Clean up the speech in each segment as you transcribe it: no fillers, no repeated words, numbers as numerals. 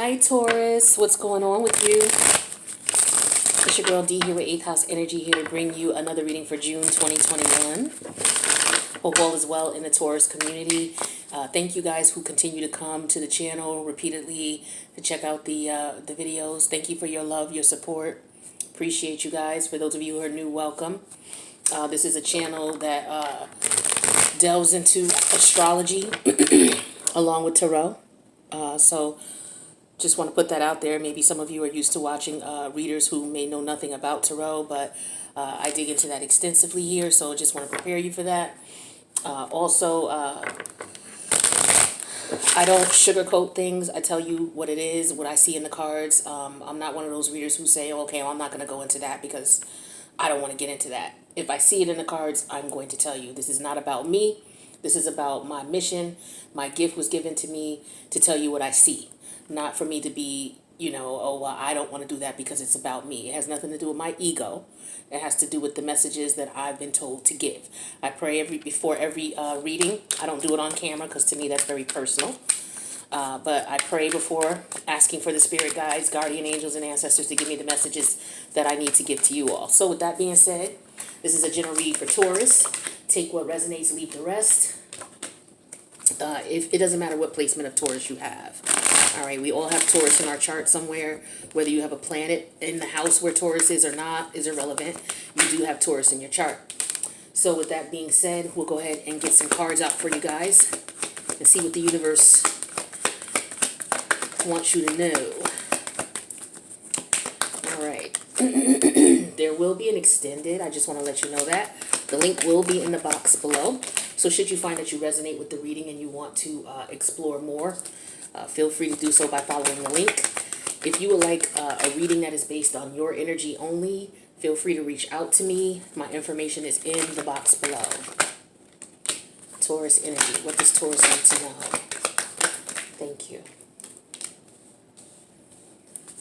Hi Taurus, what's going on with you? It's your girl D here with 8th House Energy, here to bring you another reading for June 2021. Hope all is well in the Taurus community. Thank you guys who continue to come to the channel repeatedly to check out the videos. Thank you for your love, your support. Appreciate you guys. For those of you who are new, welcome. This is a channel that delves into astrology along with tarot. So just want to put that out there. Maybe some of you are used to watching readers who may know nothing about tarot, but I dig into that extensively here, so just want to prepare you for that. Also, I don't sugarcoat things. I tell you what it is, what I see in the cards. I'm not one of those readers who say, okay, well, I'm not going to go into that because I don't want to get into that. If I see it in the cards, I'm going to tell you. This is not about me. This is about my mission. My gift was given to me to tell you what I see. Not for me to be, oh, well, I don't want to do that because it's about me. It has nothing to do with my ego. It has to do with the messages that I've been told to give. I pray before every reading. I don't do it on camera because to me that's very personal. But I pray before, asking for the spirit guides, guardian angels, and ancestors to give me the messages that I need to give to you all. So with that being said, this is a general read for Taurus. Take what resonates, leave the rest. If it doesn't matter what placement of Taurus you have. All right, we all have Taurus in our chart somewhere. Whether you have a planet in the house where Taurus is or not is irrelevant. You do have Taurus in your chart. So with that being said, we'll go ahead and get some cards out for you guys and see what the universe wants you to know. All right. There will be an extended. I just want to let you know that. The link will be in the box below. So should you find that you resonate with the reading and you want to explore more, feel free to do so by following the link. If you would like a reading that is based on your energy only, feel free to reach out to me. My information is in the box below. Taurus energy. What does Taurus need to know? Thank you.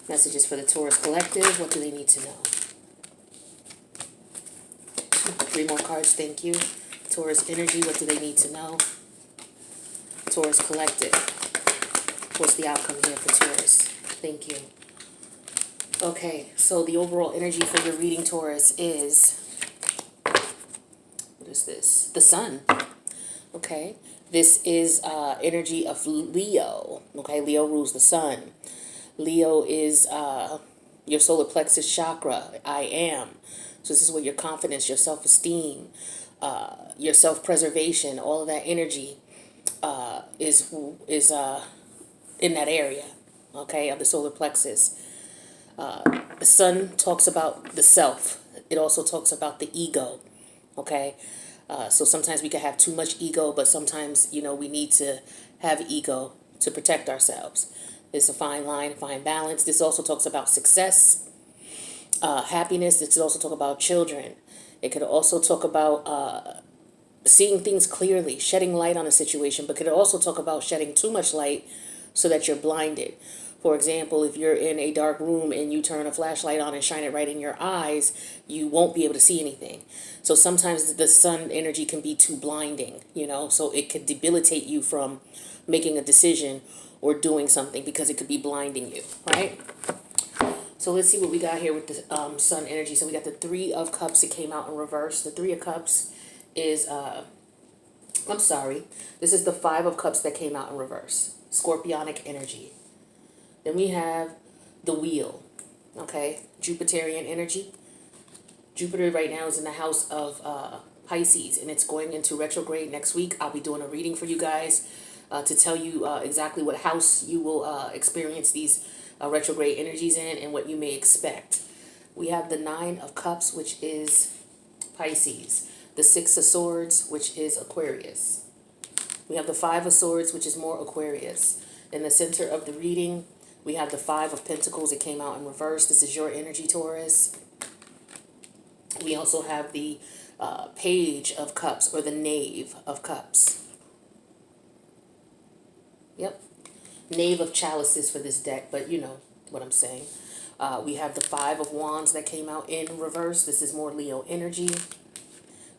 Messages for the Taurus collective. What do they need to know? 3 more cards. Thank you. Taurus energy. What do they need to know? Taurus collective. What's the outcome here for Taurus? Thank you. Okay, so the overall energy for your reading, Taurus, is, what is this? The sun. Okay, this is energy of Leo. Okay, Leo rules the sun. Leo is your solar plexus chakra. I am. So this is where your confidence, your self-esteem, your self-preservation, all of that energy is in that area, okay, of the solar plexus. The sun talks about the self. It also talks about the ego, okay? So sometimes we can have too much ego, but sometimes, we need to have ego to protect ourselves. It's a fine line, fine balance. This also talks about success, happiness. This could also talk about children. It could also talk about seeing things clearly, shedding light on a situation, but could also talk about shedding too much light so that you're blinded. For example, if you're in a dark room and you turn a flashlight on and shine it right in your eyes, you won't be able to see anything. So sometimes the sun energy can be too blinding, so it could debilitate you from making a decision or doing something because it could be blinding you, right? So let's see what we got here with the sun energy. So we got the 3 of Cups. It came out in reverse. The 3 of Cups is, this is the 5 of Cups that came out in reverse. Scorpionic energy. Then we have the Wheel, okay? Jupiterian energy. Jupiter right now is in the house of Pisces, and it's going into retrograde next week. I'll be doing a reading for you guys to tell you exactly what house you will experience these retrograde energies in and what you may expect. We have the 9 of Cups, which is Pisces. The 6 of Swords, which is Aquarius. We have the 5 of Swords, which is more Aquarius. In the center of the reading, we have the 5 of Pentacles. It came out in reverse. This is your energy, Taurus. We also have the Page of Cups, or the Knave of Cups. Yep. Knave of Chalices for this deck, but you know what I'm saying. We have the 5 of Wands that came out in reverse. This is more Leo energy.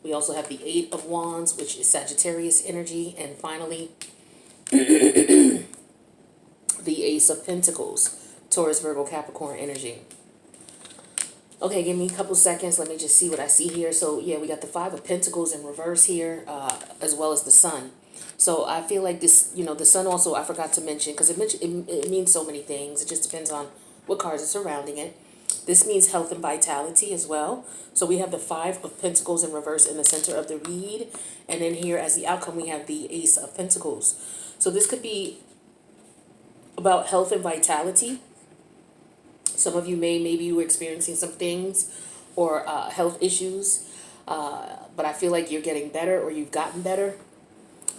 We also have the 8 of Wands, which is Sagittarius energy. And finally, the Ace of Pentacles, Taurus, Virgo, Capricorn energy. Okay, give me a couple seconds. Let me just see what I see here. So, yeah, we got the Five of Pentacles in reverse here, as well as the Sun. So I feel like this, the Sun also, I forgot to mention, because it means so many things. It just depends on what cards are surrounding it. This means health and vitality as well. So we have the Five of Pentacles in reverse in the center of the read. And then here as the outcome, we have the Ace of Pentacles. So this could be about health and vitality. Some of you maybe you were experiencing some things or health issues. But I feel like you're getting better or you've gotten better.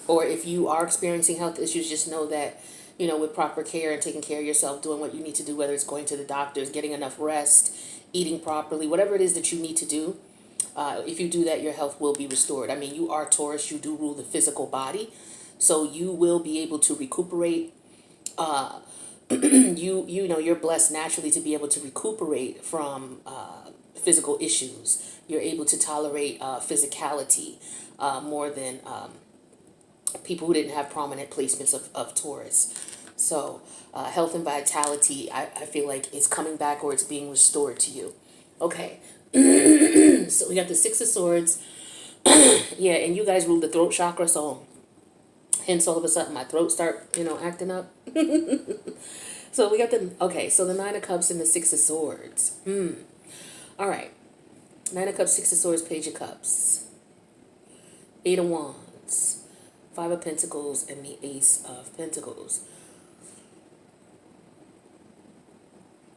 Or if you are experiencing health issues, just know that, with proper care and taking care of yourself, doing what you need to do, whether it's going to the doctors, getting enough rest, eating properly, whatever it is that you need to do, if you do that, your health will be restored. I mean, you are Taurus, you do rule the physical body, so you will be able to recuperate. You're blessed naturally to be able to recuperate from physical issues. You're able to tolerate physicality more than people who didn't have prominent placements of Taurus. So health and vitality, I feel like is coming back or it's being restored to you. Okay. So we got the Six of Swords. Yeah, and you guys rule the throat chakra, so hence all of a sudden my throat start, acting up. So we got so the Nine of Cups and the Six of Swords. All right. Nine of Cups, Six of Swords, Page of Cups. Eight of Wands. Five of Pentacles and the Ace of Pentacles.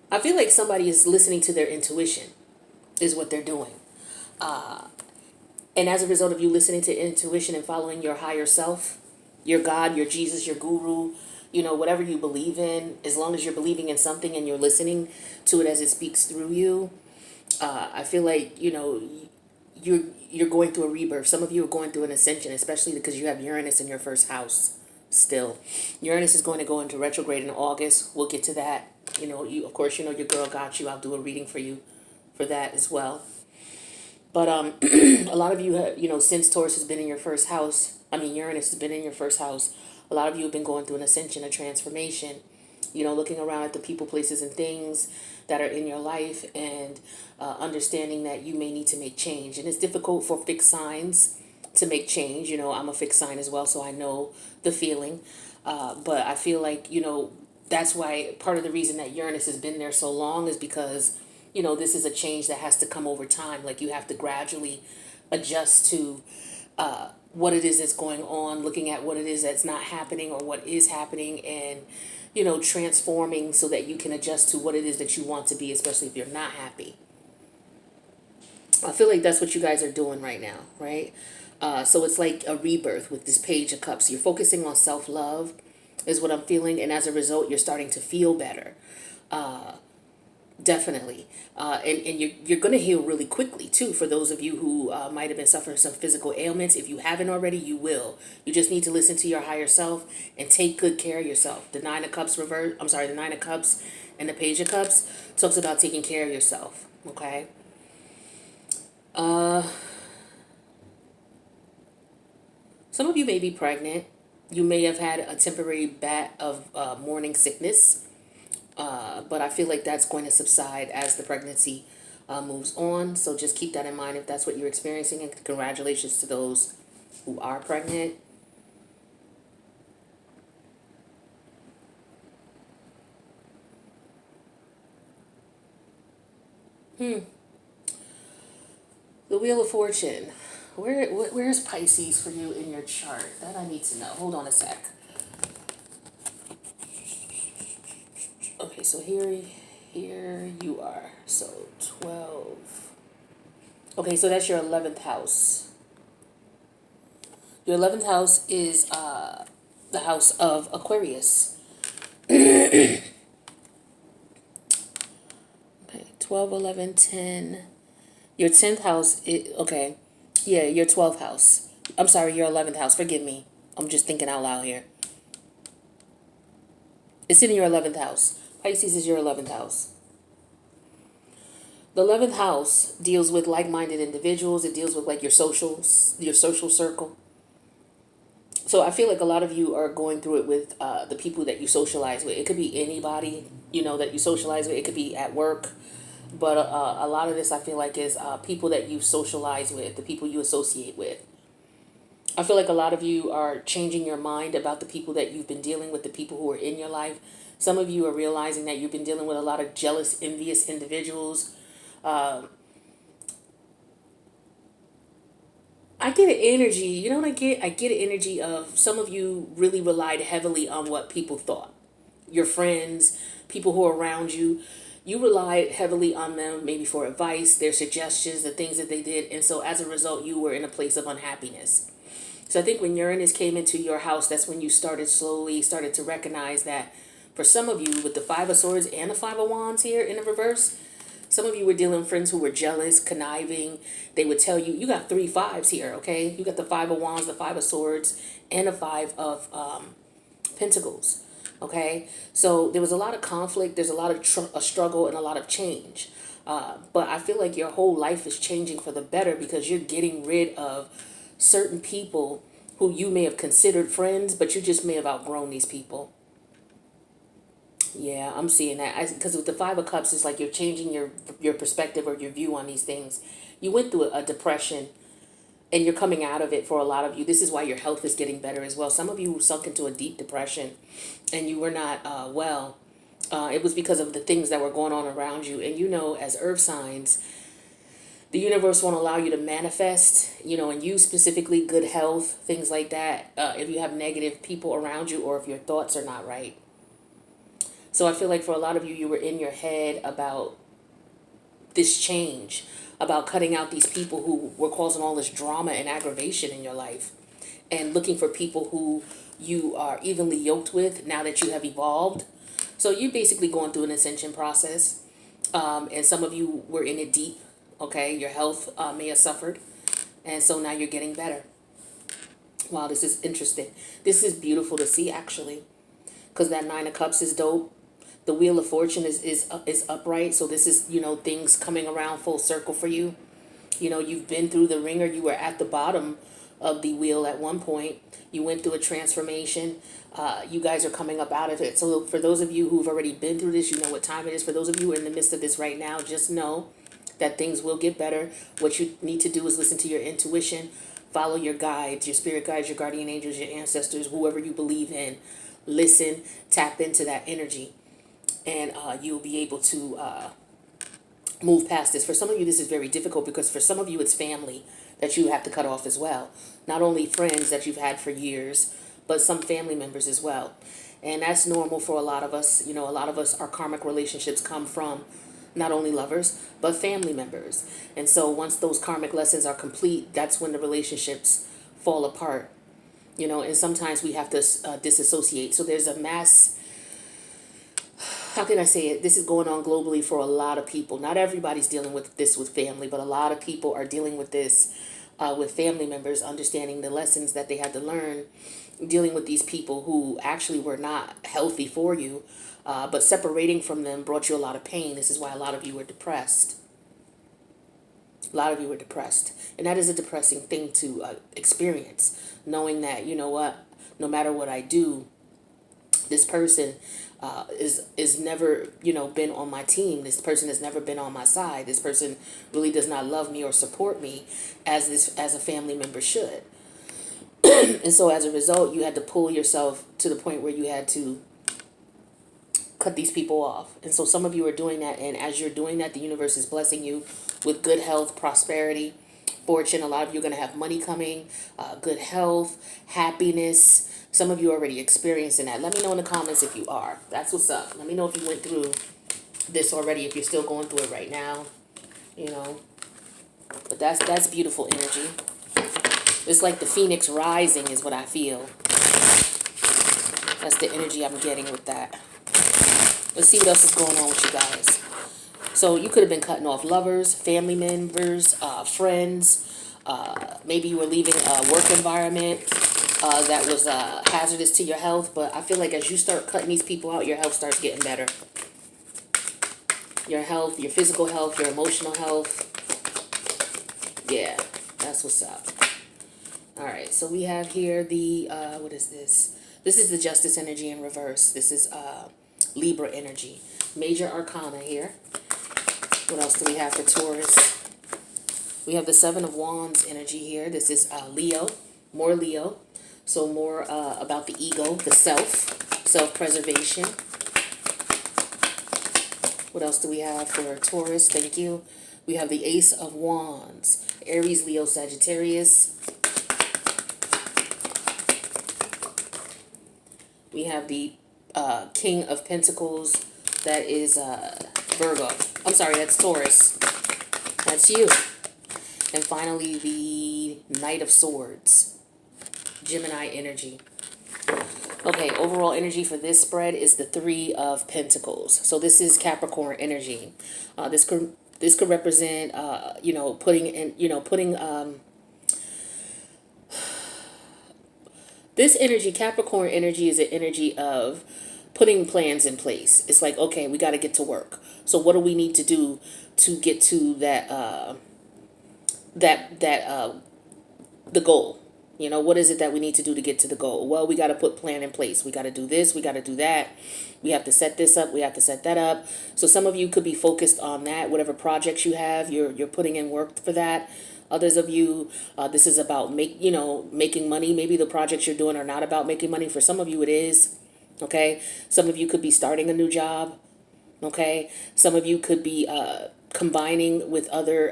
I feel like somebody is listening to their intuition is what they're doing. And as a result of you listening to intuition and following your higher self, your God, your Jesus, your guru, whatever you believe in, as long as you're believing in something and you're listening to it as it speaks through you, I feel like, you're going through a rebirth. Some of you are going through an ascension, especially because you have Uranus in your first house still. Uranus is going to go into retrograde in August. We'll get to that. Of course, your girl got you. I'll do a reading for you for that as well. But a lot of you have, since Taurus has been in your first house, Uranus has been in your first house, a lot of you have been going through an ascension, a transformation, looking around at the people, places, and things that are in your life and understanding that you may need to make change. And it's difficult for fixed signs to make change. I'm a fixed sign as well, so I know the feeling. But I feel like, that's why part of the reason that Uranus has been there so long is because, this is a change that has to come over time. Like you have to gradually adjust to what it is that's going on, looking at what it is that's not happening or what is happening and, transforming so that you can adjust to what it is that you want to be, especially if you're not happy. I feel like that's what you guys are doing right now, right? So it's like a rebirth with this Page of Cups. You're focusing on self-love is what I'm feeling. And as a result, you're starting to feel better. Definitely. And you're going to heal really quickly, too, for those of you who might have been suffering some physical ailments. If you haven't already, you will. You just need to listen to your higher self and take good care of yourself. The Nine of Cups the Nine of Cups and the Page of Cups talks about taking care of yourself, okay? Some of you may be pregnant. You may have had a temporary bout of morning sickness. But I feel like that's going to subside as the pregnancy moves on. So just keep that in mind if that's what you're experiencing. And congratulations to those who are pregnant. The Wheel of Fortune. Where's Pisces for you in your chart? That I need to know. Hold on a sec. Okay, so here you are. So 12. Okay, so that's your 11th house. Your 11th house is the house of Aquarius. Okay, 12, 11, 10. Your 10th house, okay. Yeah, your 12th house. I'm sorry, your 11th house. Forgive me. I'm just thinking out loud here. It's in your 11th house. Pisces is your 11th house. The 11th house deals with like-minded individuals. It deals with like your social circle. So I feel like a lot of you are going through it with the people that you socialize with. It could be anybody, that you socialize with. It could be at work. But a lot of this, I feel like, is people that you socialize with, the people you associate with. I feel like a lot of you are changing your mind about the people that you've been dealing with, the people who are in your life. Some of you are realizing that you've been dealing with a lot of jealous, envious individuals. I get an energy, you know what I get? I get an energy of some of you really relied heavily on what people thought. Your friends, people who are around you, you relied heavily on them, maybe for advice, their suggestions, the things that they did. And so as a result, you were in a place of unhappiness. So I think when Uranus came into your house, that's when you started to recognize that for some of you, with the Five of Swords and the Five of Wands here in the reverse, some of you were dealing with friends who were jealous, conniving. They would tell you, you got 3 fives here, okay? You got the Five of Wands, the Five of Swords, and the Five of Pentacles, okay? So there was a lot of conflict. There's a lot of a struggle and a lot of change. But I feel like your whole life is changing for the better because you're getting rid of certain people who you may have considered friends, but you just may have outgrown these people. Yeah, I'm seeing that. Because with the Five of Cups, it's like you're changing your perspective or your view on these things. You went through a depression, and you're coming out of it for a lot of you. This is why your health is getting better as well. Some of you sunk into a deep depression, and you were not well. It was because of the things that were going on around you. And as earth signs, the universe won't allow you to manifest, and you specifically good health, things like that, if you have negative people around you or if your thoughts are not right. So I feel like for a lot of you, you were in your head about this change, about cutting out these people who were causing all this drama and aggravation in your life, and looking for people who you are evenly yoked with now that you have evolved. So you're basically going through an ascension process, and some of you were in it deep, okay? Your health may have suffered, and so now you're getting better. Wow, this is interesting. This is beautiful to see, actually, because that Nine of Cups is dope. The Wheel of Fortune is upright. So this is, things coming around full circle for you. You've been through the ringer. You were at the bottom of the wheel at one point. You went through a transformation. You guys are coming up out of it. So for those of you who've already been through this, you know what time it is. For those of you who are in the midst of this right now, just know that things will get better. What you need to do is listen to your intuition, follow your guides, your spirit guides, your guardian angels, your ancestors, whoever you believe in. Listen, tap into that energy, and you'll be able to move past this. For some of you, this is very difficult because for some of you, it's family that you have to cut off as well. Not only friends that you've had for years, but some family members as well. And that's normal for a lot of us. A lot of us, our karmic relationships come from not only lovers, but family members. And so once those karmic lessons are complete, that's when the relationships fall apart. And sometimes we have to disassociate. So there's a mass, how can I say it? This is going on globally for a lot of people. Not everybody's dealing with this with family, but a lot of people are dealing with this with family members, understanding the lessons that they had to learn, dealing with these people who actually were not healthy for you, but separating from them brought you a lot of pain. This is why a lot of you were depressed. A lot of you were depressed. And that is a depressing thing to experience, knowing that, no matter what I do, this person is never, been on my team. This person has never been on my side. This person really does not love me or support me as a family member should. And so as a result, you had to pull yourself to the point where you had to cut these people off. And so some of you are doing that. And as you're doing that, the universe is blessing you with good health, prosperity, fortune. A lot of you are going to have money coming, good health, happiness. Some of you are already experiencing that. Let me know in the comments if you are. That's what's up. Let me know if you went through this already, if you're still going through it right now, But that's beautiful energy. It's like the phoenix rising is what I feel. That's the energy I'm getting with that. Let's see what else is going on with you guys. So you could have been cutting off lovers, family members, friends. Maybe you were leaving a work environment that was hazardous to your health. But I feel like as you start cutting these people out, your health starts getting better. Your health, your physical health, your emotional health. Yeah, that's what's up. All right, so we have here the, what is this? This is the Justice energy in reverse. This is Libra energy. Major Arcana here. What else do we have for Taurus? We have the Seven of Wands energy here. This is Leo, more Leo. So more about the ego, the self-preservation. What else do we have for Taurus? Thank you. We have the Ace of Wands, Aries, Leo, Sagittarius. We have the King of Pentacles, that is Virgo. I'm sorry, that's Taurus. That's you. And finally, the Knight of Swords, Gemini energy. Okay, overall energy for this spread is the Three of Pentacles. So this is Capricorn energy. This could represent, this energy, Capricorn energy, is an energy of putting plans in place. It's like, okay, we got to get to work. So what do we need to do to get to that, the goal? You know, what is it that we need to do to get to the goal? Well, we got to put plan in place. We got to do this. We got to do that. We have to set this up. We have to set that up. So some of you could be focused on that. Whatever projects you have, you're putting in work for that. Others of you, this is about making money. Maybe the projects you're doing are not about making money. For some of you, it is. Okay. Some of you could be starting a new job. Okay. Some of you could be combining with other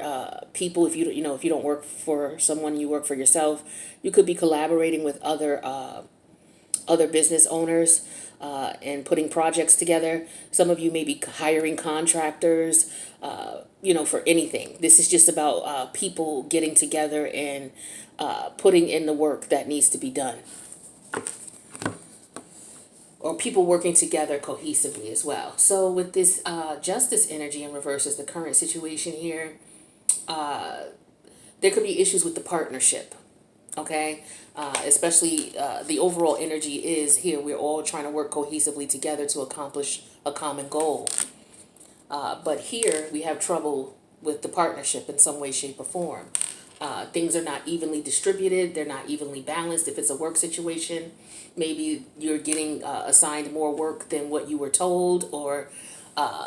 people. If you don't work for someone, you work for yourself. You could be collaborating with other business owners and putting projects together. Some of you may be hiring contractors, for anything. This is just about people getting together and putting in the work that needs to be done. Or people working together cohesively as well. So with this Justice energy in reverse is the current situation here. There could be issues with the partnership. Okay, especially the overall energy is here. We're all trying to work cohesively together to accomplish a common goal. But here we have trouble with the partnership in some way, shape, or form. Things are not evenly distributed. They're not evenly balanced. If it's a work situation, maybe you're getting assigned more work than what you were told, or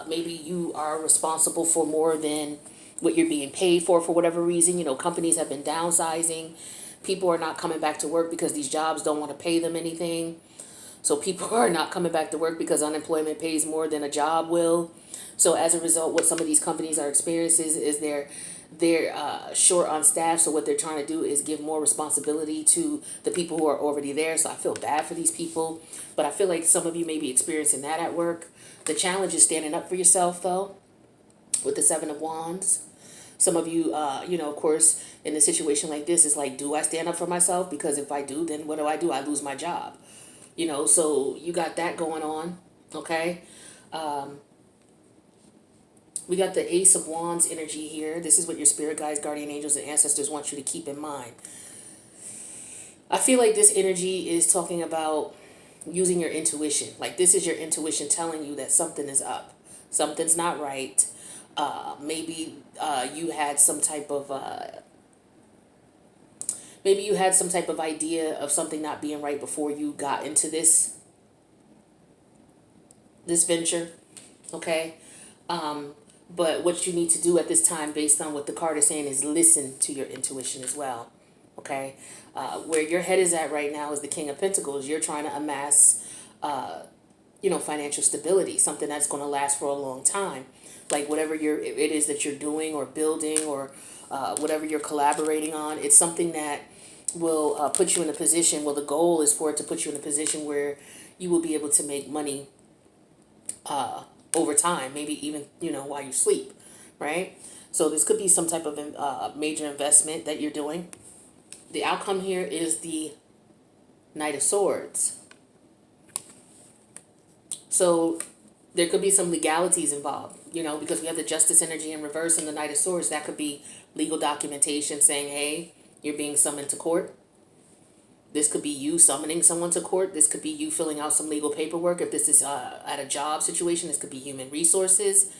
maybe you are responsible for more than what you're being paid for whatever reason. Companies have been downsizing. People are not coming back to work because these jobs don't want to pay them anything. So people are not coming back to work because unemployment pays more than a job will. So as a result, what some of these companies are experiencing is they're short on staff. So what they're trying to do is give more responsibility to the people who are already there. So I feel bad for these people, but I feel like some of you may be experiencing that at work. The challenge is standing up for yourself, though, with the Seven of Wands. Some of you, of course, in a situation like this, is like, do I stand up for myself? Because if I do, then what do? I lose my job. So you got that going on, okay? We got the Ace of Wands energy here. This is what your spirit guides, guardian angels, and ancestors want you to keep in mind. I feel like this energy is talking about using your intuition. Like this is your intuition telling you that something is up. Something's not right. Maybe you had some type of idea of something not being right before you got into this venture, okay? But what you need to do at this time, based on what the card is saying, is listen to your intuition as well, okay? Where your head is at right now is the King of Pentacles. You're trying to amass, financial stability, something that's going to last for a long time. Like whatever it is that you're doing or building or whatever you're collaborating on, it's something that will put you in a position. Well, the goal is for it to put you in a position where you will be able to make money over time, maybe even, while you sleep, right? So this could be some type of major investment that you're doing. The outcome here is the Knight of Swords. So there could be some legalities involved, because we have the Justice energy in reverse and the Knight of Swords. That could be legal documentation saying, hey, you're being summoned to court. This could be you summoning someone to court. This could be you filling out some legal paperwork. If this is at a job situation, this could be human resources.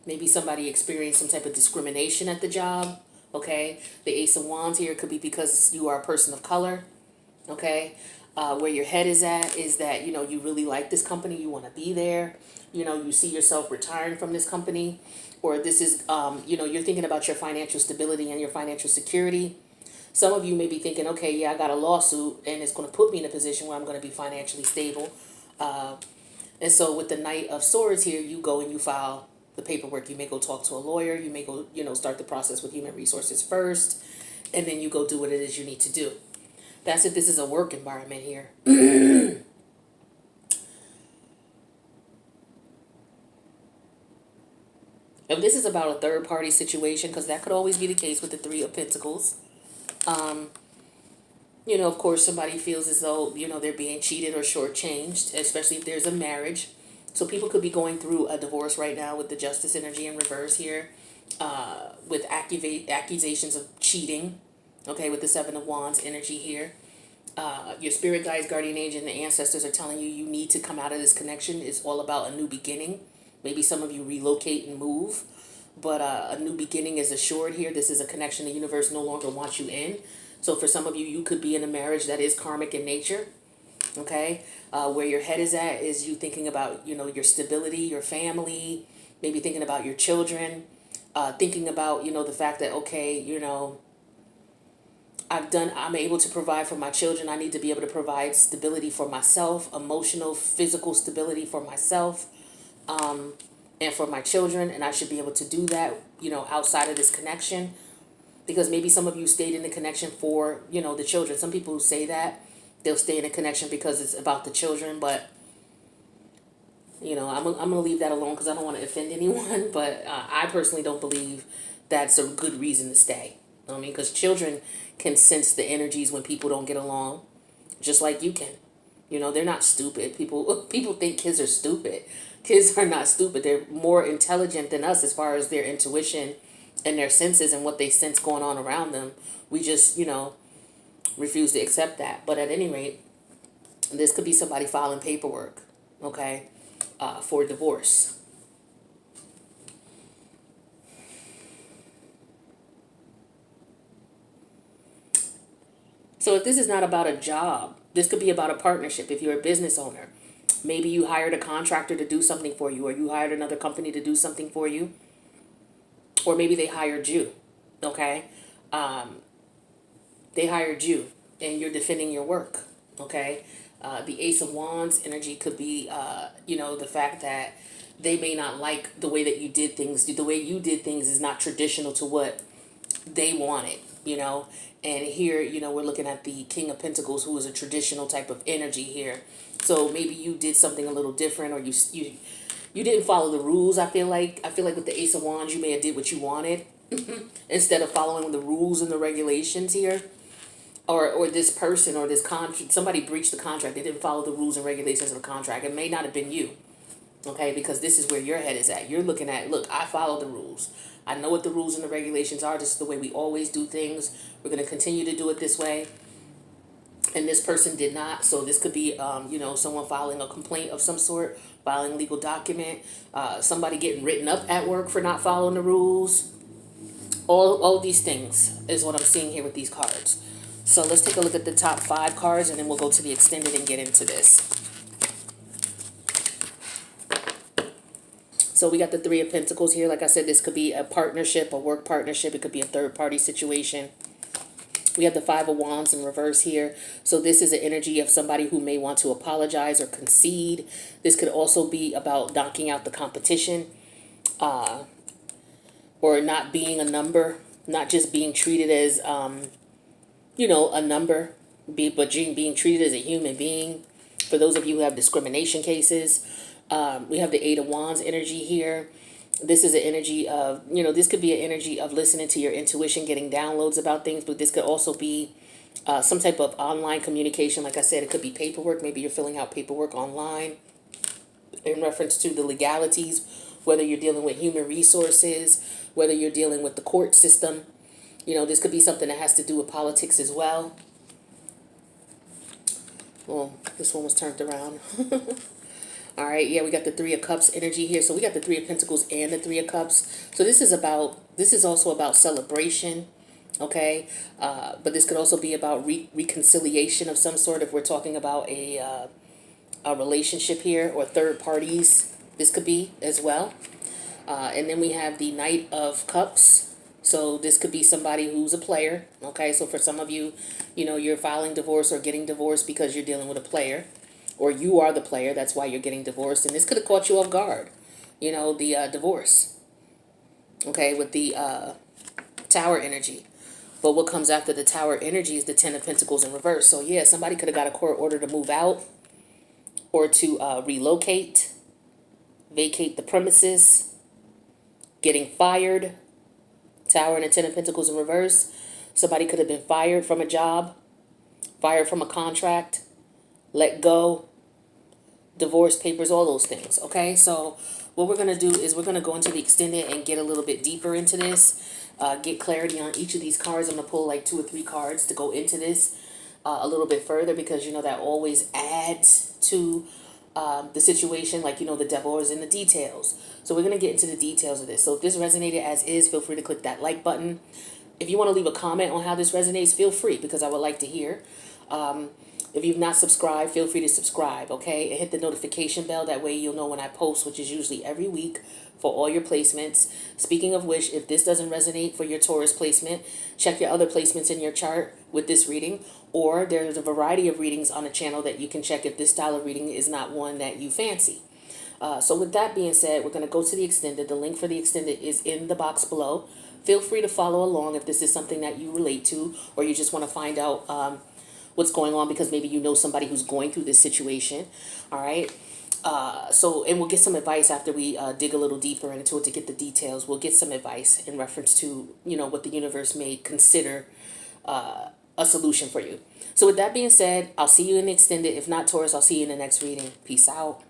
Maybe somebody experienced some type of discrimination at the job. Okay, the Ace of Wands here could be because you are a person of color. Okay, where your head is at is that, you know, you really like this company, you want to be there, you know, you see yourself retiring from this company, or this is, you know, you're thinking about your financial stability and your financial security. Some of you may be thinking, okay, yeah, I got a lawsuit and it's going to put me in a position where I'm going to be financially stable. And so with the Knight of Swords here, you go and you file the paperwork. You may go talk to a lawyer. You may go, you know, start the process with human resources first, and then you go do what it is you need to do. That's if this is a work environment here. If this is about a third party situation, because that could always be the case with the Three of Pentacles. You know, of course, somebody feels as though, you know, they're being cheated or shortchanged, especially if there's a marriage. So people could be going through a divorce right now with the Justice energy in reverse here, with accusations of cheating, okay, with the Seven of Wands energy here. Your spirit guides, guardian angel, and the ancestors are telling you you need to come out of this connection. It's all about a new beginning. Maybe some of you relocate and move, but a new beginning is assured here. This is a connection the universe no longer wants you in. So for some of you, you could be in a marriage that is karmic in nature, okay? Where your head is at is you thinking about, you know, your stability, your family, maybe thinking about your children, thinking about, you know, the fact that, okay, you know, I'm able to provide for my children. I need to be able to provide stability for myself, emotional, physical stability for myself, and for my children. And I should be able to do that, you know, outside of this connection. Because maybe some of you stayed in the connection for, you know, the children. Some people who say that, they'll stay in a connection because it's about the children. But, you know, I'm going to leave that alone because I don't want to offend anyone. But I personally don't believe that's a good reason to stay. I mean, because children can sense the energies when people don't get along, just like you can. You know, they're not stupid. People think kids are stupid. Kids are not stupid. They're more intelligent than us as far as their intuition and their senses and what they sense going on around them. We just, you know, refuse to accept that. But at any rate, this could be somebody filing paperwork, okay, for divorce. So if this is not about a job, this could be about a partnership. If you're a business owner, maybe you hired a contractor to do something for you, or you hired another company to do something for you, or maybe they hired you, okay? They hired you, and you're defending your work, okay? The Ace of Wands energy could be, you know, the fact that they may not like the way that you did things. The way you did things is not traditional to what they wanted, you know? And here, you know, we're looking at the King of Pentacles, who is a traditional type of energy here. So maybe you did something a little different, or you didn't follow the rules. I feel like with the Ace of Wands, you may have did what you wanted instead of following the rules and the regulations here. Or this person or this contract, somebody breached the contract. They didn't follow the rules and regulations of the contract. It may not have been you, okay? Because this is where your head is at. You're looking at, look, I follow the rules. I know what the rules and the regulations are. This is the way we always do things. We're going to continue to do it this way. And this person did not. So this could be, you know, someone filing a complaint of some sort, filing a legal document, somebody getting written up at work for not following the rules. All these things is what I'm seeing here with these cards. So let's take a look at the top 5 cards, and then we'll go to the extended and get into this. So we got the Three of Pentacles here. Like I said, this could be a partnership, a work partnership. It could be a third-party situation. We have the Five of Wands in reverse here. So this is an energy of somebody who may want to apologize or concede. This could also be about knocking out the competition, or not being a number, not just being treated as, you know, a number, but being treated as a human being. For those of you who have discrimination cases, we have the Eight of Wands energy here. This is an energy of, you know, this could be an energy of listening to your intuition, getting downloads about things, but this could also be some type of online communication. Like I said, it could be paperwork. Maybe you're filling out paperwork online in reference to the legalities, whether you're dealing with human resources, whether you're dealing with the court system. You know, this could be something that has to do with politics as well. Well, this one was turned around. All right, yeah, we got the Three of Cups energy here. So we got the Three of Pentacles and the Three of Cups. So this is also about celebration. Okay, but this could also be about reconciliation of some sort if we're talking about a relationship here, or third parties. This could be as well. And then we have the Knight of Cups. So this could be somebody who's a player. Okay, so for some of you, you know, you're filing divorce or getting divorced because you're dealing with a player, or you are the player. That's why you're getting divorced. And this could have caught you off guard. You know, the divorce. Okay, with the Tower energy. But what comes after the Tower energy is the Ten of Pentacles in reverse. So yeah, somebody could have got a court order to move out, or to relocate, vacate the premises, getting fired. Tower and the Ten of Pentacles in reverse. Somebody could have been fired from a job, fired from a contract, let go, divorce papers, all those things. Okay, so what we're going to do is we're going to go into the extended and get a little bit deeper into this, get clarity on each of these cards. I'm going to pull like 2 or 3 cards to go into this a little bit further, because you know that always adds to the situation. Like, you know, the devil is in the details. So we're going to get into the details of this. So if this resonated as is, feel free to click that like button. If you want to leave a comment on how this resonates, feel free, because I would like to hear. If you've not subscribed, feel free to subscribe, okay? And hit the notification bell. That way you'll know when I post, which is usually every week, for all your placements. Speaking of which, if this doesn't resonate for your Taurus placement, check your other placements in your chart with this reading. Or there's a variety of readings on the channel that you can check if this style of reading is not one that you fancy. So with that being said, we're going to go to the extended. The link for the extended is in the box below. Feel free to follow along if this is something that you relate to, or you just want to find out what's going on because maybe you know somebody who's going through this situation. All right. And we'll get some advice after we dig a little deeper into it to get the details. We'll get some advice in reference to, you know, what the universe may consider a solution for you. So with that being said, I'll see you in the extended. If not, Taurus, I'll see you in the next reading. Peace out.